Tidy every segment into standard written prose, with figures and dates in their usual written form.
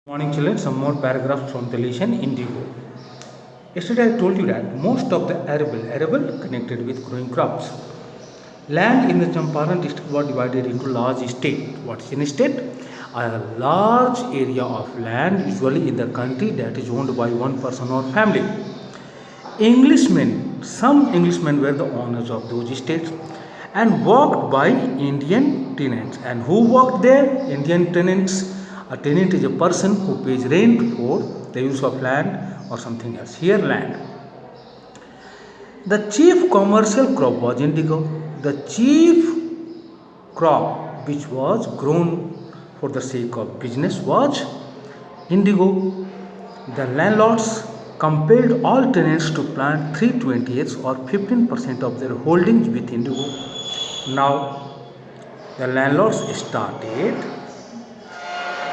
Morning children, some more paragraphs from the lesson Indigo. Yesterday I told you that most of the arable connected with growing crops. Land in the Champaran district was divided into large estate. What is an estate? A large area of land usually in the country that is owned by one person or family. Some Englishmen were the owners of those estates and worked by Indian tenants. And who worked there? Indian tenants. A tenant is a person who pays rent for the use of land or something else. Here, land. The chief commercial crop was indigo. The chief crop which was grown for the sake of business was indigo. The landlords compelled all tenants to plant 320 acres or 15% of their holdings with indigo. Now, the landlords started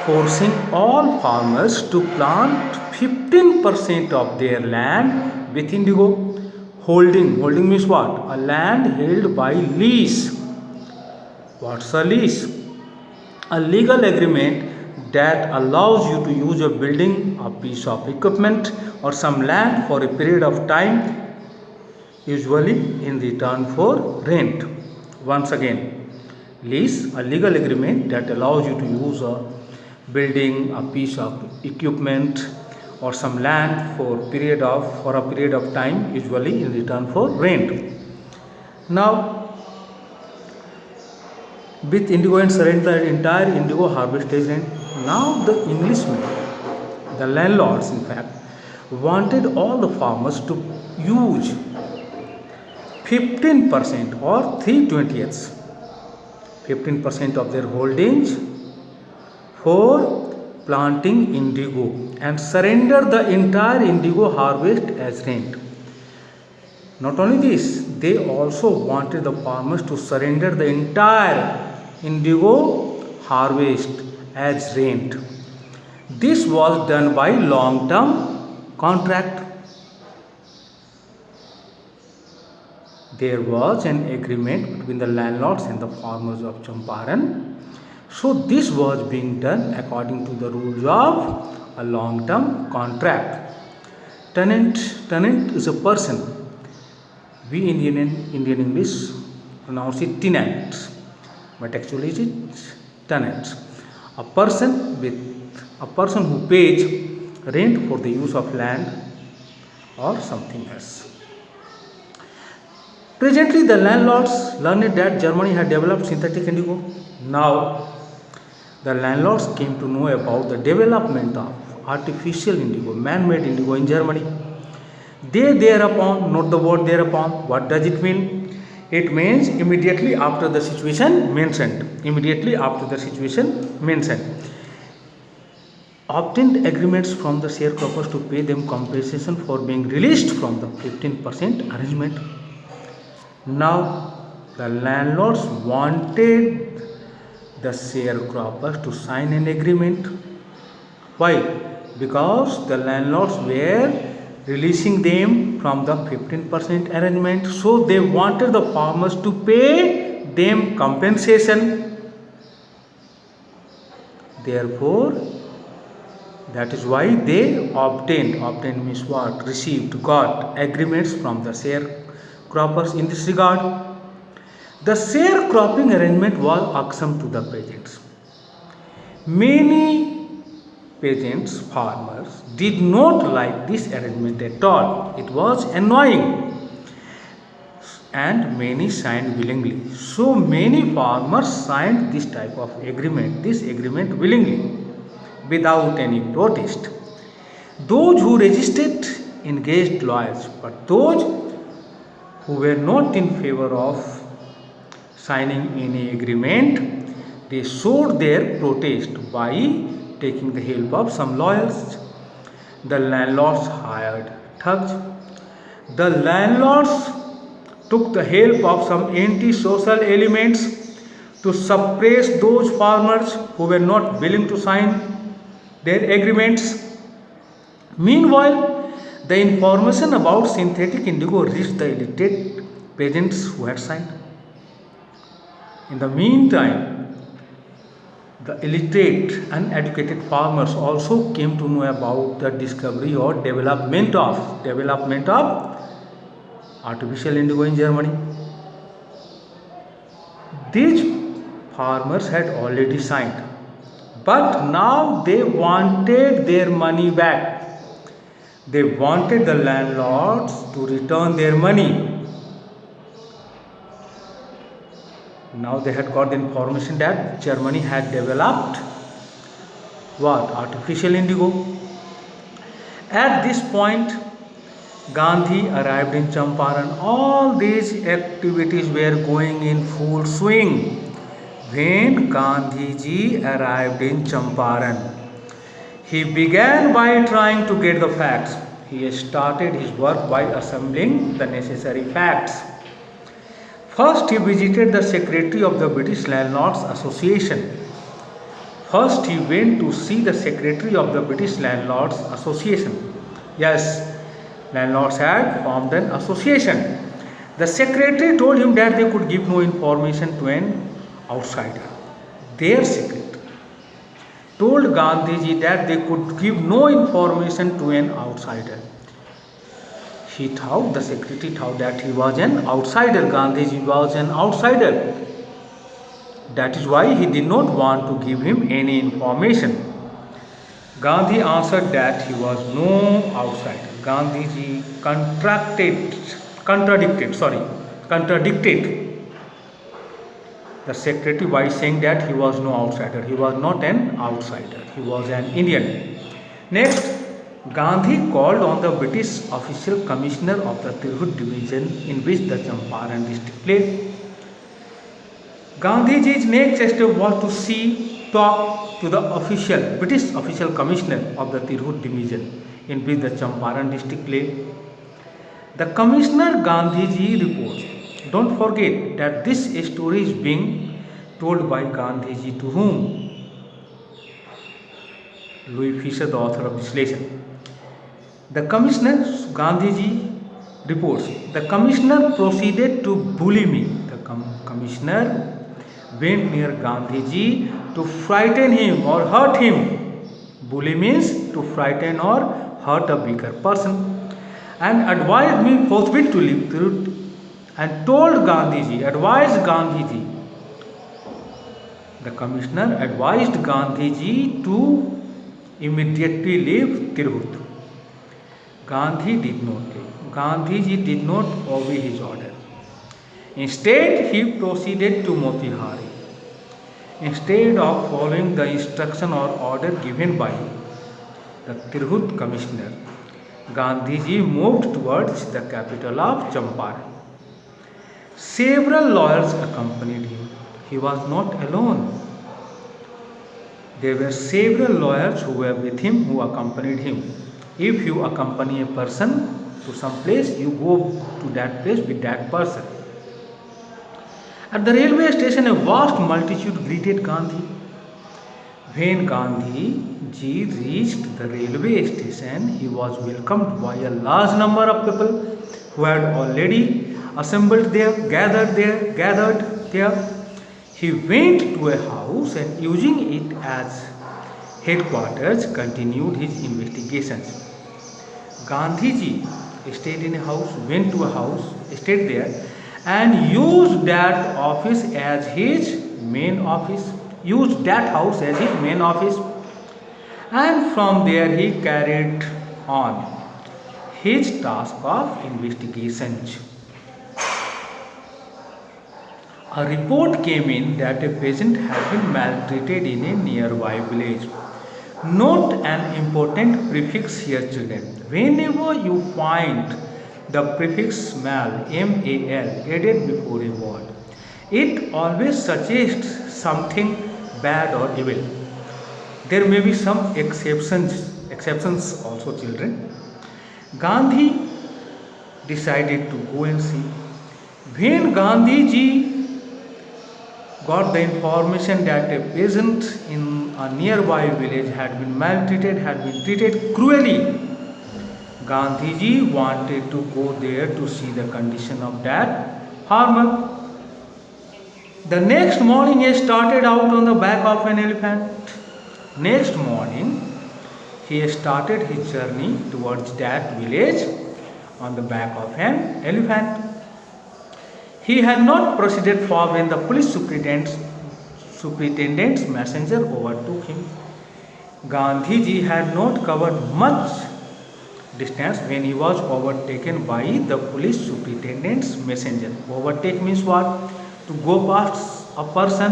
forcing all farmers to plant 15% of their land with indigo. Holding means what? A land held by lease. What's a lease? A legal agreement that allows you to use a building, a piece of equipment, or some land for a period of time, usually in return for rent. Once again, lease, a legal agreement that allows you to use a building, a piece of equipment, or some land for a period of time, usually in return for rent. Now, with indigo and surrender the entire indigo harvest is rent. Now the Englishmen, the landlords in fact, wanted all the farmers to use 15% or 3/20ths, 15% of their holdings for planting indigo and surrender the entire indigo harvest as rent. Not only this, they also wanted the farmers to surrender the entire indigo harvest as rent. This was done by long-term contract. There was an agreement between the landlords and the farmers of Champaran. So this was being done according to the rules of a long-term contract. Tenant is a person. We Indian English pronounce it tenant, but actually it is tenant. A person who pays rent for the use of land or something else. Presently, the landlords learned that Germany had developed synthetic indigo. Now, the landlords came to know about the development of artificial indigo, man-made indigo in Germany. They thereupon, note the word thereupon, what does it mean? It means immediately after the situation mentioned. Obtained agreements from the sharecroppers to pay them compensation for being released from the 15% arrangement. Now, the landlords wanted the sharecroppers to sign an agreement. Why? Because the landlords were releasing them from the 15% arrangement, so they wanted the farmers to pay them compensation. Therefore, that is why they obtained means what? Got agreements from the sharecroppers in this regard. The sharecropping arrangement was irksome to the peasants. Many peasants, farmers, did not like this arrangement at all. It was annoying. And many signed willingly. So many farmers signed this type of agreement, willingly, without any protest. Those who resisted engaged lawyers, but those who were not in favor of signing any agreement, they showed their protest by taking the help of some lawyers. The landlords hired thugs. The landlords took the help of some anti-social elements to suppress those farmers who were not willing to sign their agreements. Meanwhile, the information about synthetic indigo reached the illiterate peasants who had signed. In the meantime, The illiterate, uneducated farmers also came to know about the discovery or development of artificial indigo in Germany. These farmers had already signed, but now they wanted their money back. They wanted the landlords to return their money. Now they had got the information that Germany had developed what? Artificial indigo. At this point, Gandhi arrived in Champaran. All these activities were going in full swing when Gandhiji arrived in Champaran. He began by trying to get the facts. He started his work by assembling the necessary facts. First, he visited the secretary of the British Landlords Association. First, he went to see the secretary of the British Landlords Association. Yes, landlords had formed an association. The secretary told him that they could give no information to an outsider. Their secretary told Gandhiji that they could give no information to an outsider. The secretary thought that he was an outsider. Gandhiji was an outsider. That is why he did not want to give him any information. Gandhi answered that he was no outsider. Gandhiji contradicted the secretary by saying that he was no outsider. He was not an outsider. He was an Indian. Next, Gandhi called on the British official commissioner of the Tirhut division in which the Champaran district lay. Gandhiji's next step was to talk to the British official commissioner of the Tirhut division in which the Champaran district lay. The commissioner Gandhiji reports. Don't forget that this story is being told by Gandhiji to whom? Louis Fisher, the author of this lesson. The commissioner, Gandhiji reports, the commissioner proceeded to bully me. The commissioner went near Gandhiji to frighten him or hurt him. Bully means to frighten or hurt a bigger person. And advised me forthwith to leave Tirhut and advised Gandhiji. The commissioner advised Gandhiji to immediately leave Tirhut. Gandhiji did not obey his order. Instead, he proceeded to Motihari. Instead of following the instruction or order given by the Tirhut commissioner, Gandhiji moved towards the capital of Champaran. Several lawyers accompanied him. He was not alone. There were several lawyers who were with him, who accompanied him. If you accompany a person to some place, you go to that place with that person. At the railway station, a vast multitude greeted Gandhi. When Gandhiji reached the railway station, he was welcomed by a large number of people who had already assembled there, gathered there. He went to a house and using it as headquarters, continued his investigations. Gandhiji stayed in a house, went to a house, stayed there and used that office as his main office, used that house as his main office, and from there he carried on his task of investigations. A report came in that a peasant had been maltreated in a nearby village. Note an important prefix here, children. Whenever you find the prefix mal, M-A-L, added before a word, it always suggests something bad or evil. There may be some exceptions also, children. Gandhi decided to go and see. When Gandhiji got the information that a peasant in a nearby village had been maltreated, had been treated cruelly, Gandhiji wanted to go there to see the condition of that farmer. The next morning he started out on the back of an elephant. Next morning he started his journey towards that village on the back of an elephant. He had not proceeded far when the police superintendent's messenger overtook him. Gandhiji had not covered much distance when he was overtaken by the police superintendent's messenger. Overtake means what? To go past a person.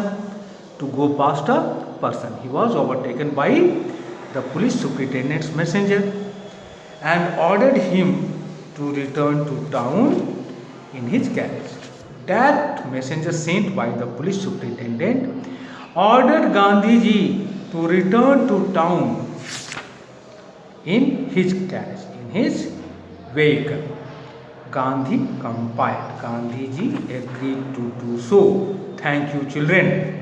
To go past a person. He was overtaken by the police superintendent's messenger and ordered him to return to town in his carriage. That messenger sent by the police superintendent ordered Gandhiji to return to town in his carriage, in his vehicle. Gandhi complied. Gandhiji agreed to do so. Thank you, children.